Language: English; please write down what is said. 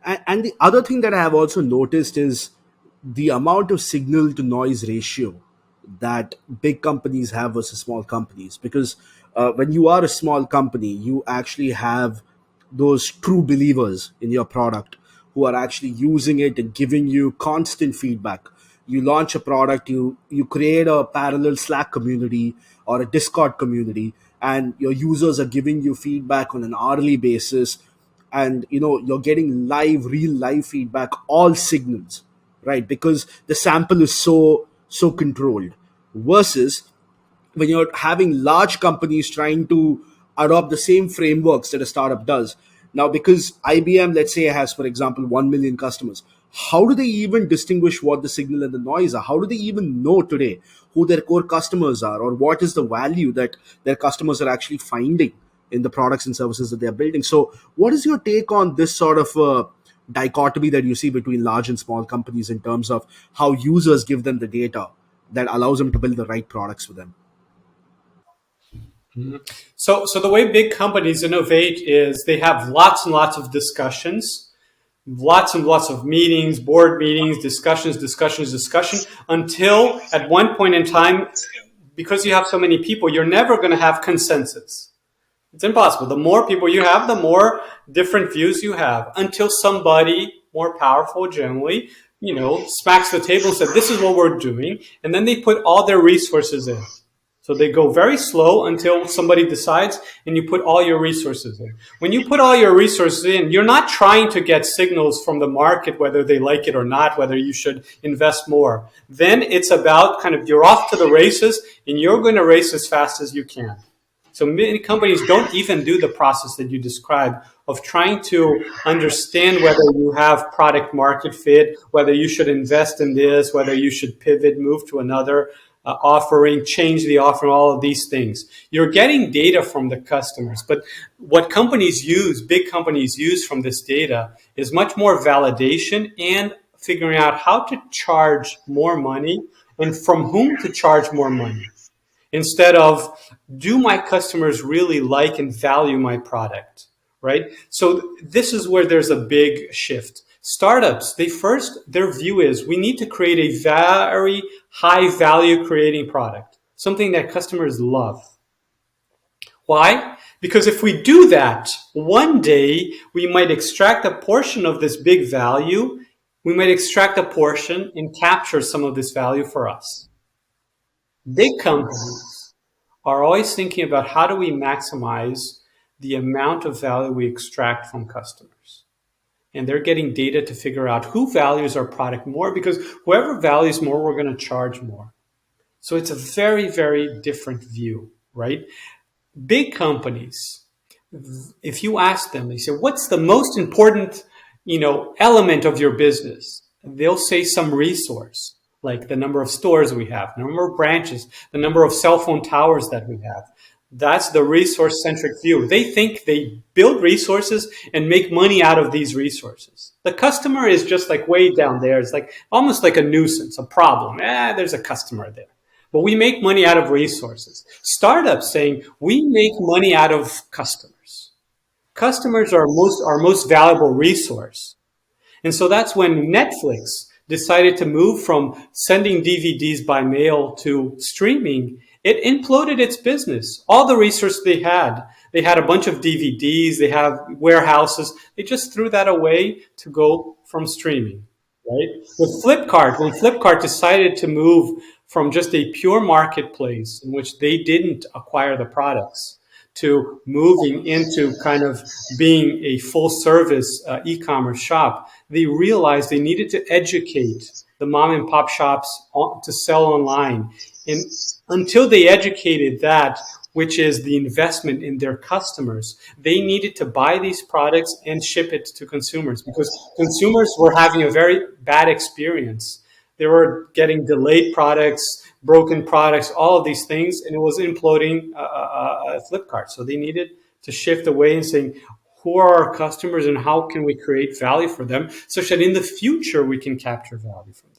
And the other thing that I have also noticed is the amount of signal to noise ratio that big companies have versus small companies. Because when you are a small company, you actually have those true believers in your product who are actually using it and giving you constant feedback. You launch a product, you create a parallel Slack community or a Discord community, and your users are giving you feedback on an hourly basis, and you're getting real live feedback, all signals, right? Because the sample is so controlled, versus when you're having large companies trying to adopt the same frameworks that a startup does. Now, because IBM, let's say, has, for example, 1 million customers, how do they even distinguish what the signal and the noise are? How do they even know today who their core customers are, or what is the value that their customers are actually finding in the products and services that they're building? So what is your take on this sort of dichotomy that you see between large and small companies in terms of how users give them the data that allows them to build the right products for them? So the way big companies innovate is they have lots and lots of discussions, lots and lots of meetings, board meetings, discussion, until at one point in time, because you have so many people, you're never going to have consensus. It's impossible. The more people you have, the more different views you have, until somebody more powerful, generally, smacks the table and said, this is what we're doing. And then they put all their resources in. So they go very slow until somebody decides, and you put all your resources in. When you put all your resources in, you're not trying to get signals from the market, whether they like it or not, whether you should invest more. Then it's about you're off to the races, and you're going to race as fast as you can. So many companies don't even do the process that you described of trying to understand whether you have product market fit, whether you should invest in this, whether you should pivot, move to another offering, change the offering, all of these things. You're getting data from the customers, but what big companies use from this data is much more validation and figuring out how to charge more money and from whom to charge more money. Instead of, do my customers really like and value my product, right? So this is where there's a big shift. Startups, their view is we need to create a very high value creating product, something that customers love. Why? Because if we do that, one day we might extract a portion of this big value, we might extract a portion and capture some of this value for us. Big companies are always thinking about how do we maximize the amount of value we extract from customers. And they're getting data to figure out who values our product more, because whoever values more, we're going to charge more. So it's a very, very different view, right? Big companies, if you ask them, they say, what's the most important, element of your business? They'll say some resource, like the number of stores we have, the number of branches, the number of cell phone towers that we have. That's the resource-centric view. They think they build resources and make money out of these resources. The customer is just like way down there. It's like almost like a nuisance, a problem. There's a customer there. But we make money out of resources. Startups saying we make money out of customers. Customers are our most valuable resource. And so that's when Netflix decided to move from sending DVDs by mail to streaming. It imploded its business. All the resources they had a bunch of DVDs, they have warehouses. They just threw that away to go from streaming, right? With Flipkart, when Flipkart decided to move from just a pure marketplace in which they didn't acquire the products to moving into kind of being a full service e-commerce shop, they realized they needed to educate the mom and pop shops to sell online. And until they educated that, which is the investment in their customers, they needed to buy these products and ship it to consumers, because consumers were having a very bad experience. They were getting delayed products, broken products, all of these things, and it was imploding Flipkart. So they needed to shift away and saying, who are our customers and how can we create value for them such that in the future we can capture value from them?